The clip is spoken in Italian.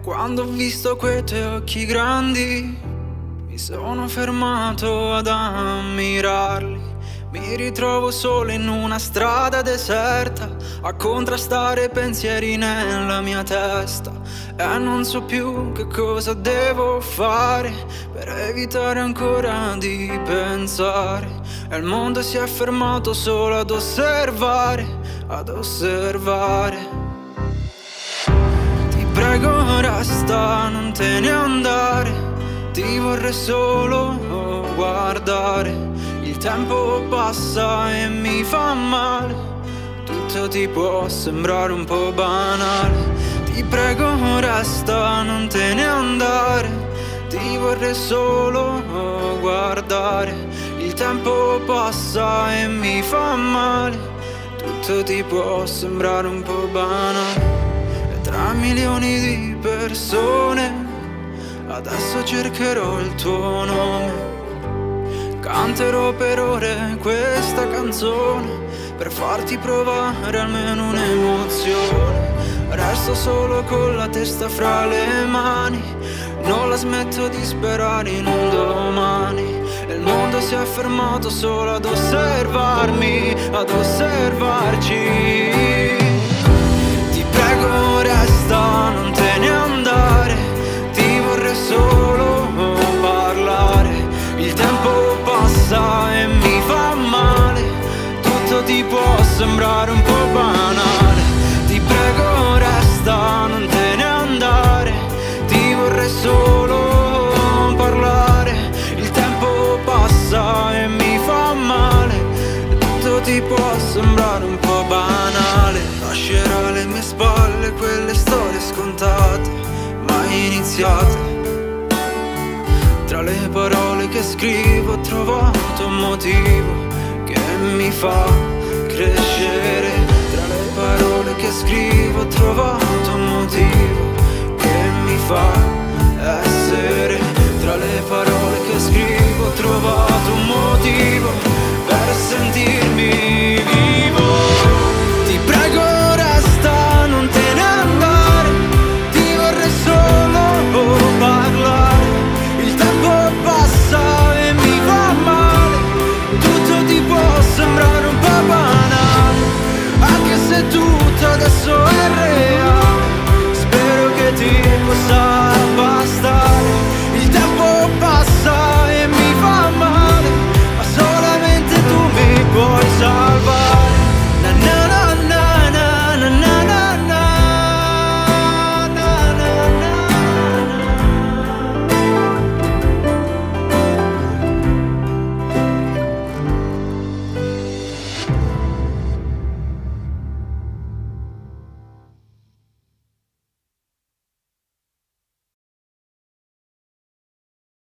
Quando ho visto quei tuoi occhi grandi, mi sono fermato ad ammirarli. Mi ritrovo solo in una strada deserta, a contrastare pensieri nella mia testa. E non so più che cosa devo fare per evitare ancora di pensare. E il mondo si è fermato solo ad osservare, ad osservare. Ti prego resta, non te ne andare, ti vorrei solo guardare. Il tempo passa e mi fa male, tutto ti può sembrare un po' banale. Ti prego resta, non te ne andare, ti vorrei solo guardare. Il tempo passa e mi fa male, tutto ti può sembrare un po' banale. E tra milioni di persone adesso cercherò il tuo nome. Canterò per ore questa canzone per farti provare almeno un'emozione. Resto solo con la testa fra le mani, non la smetto di sperare in un domani. E il mondo si è fermato solo ad osservarmi, ad osservarci. Ti prego resta, non te ne andare, ti vorrei solo parlare. Il tempo passa e mi fa male, tutto ti può sembrare un po' banale. Ti prego resta, non te ne andare, ti vorrei solo parlare. Il tempo passa e mi fa male, tutto ti può sembrare un po' banale. Lascerò alle mie spalle quelle storie scontate, mai iniziate. Tra le parole che scrivo ho trovato un motivo che mi fa crescere. Tra le parole che scrivo ho trovato un motivo che mi fa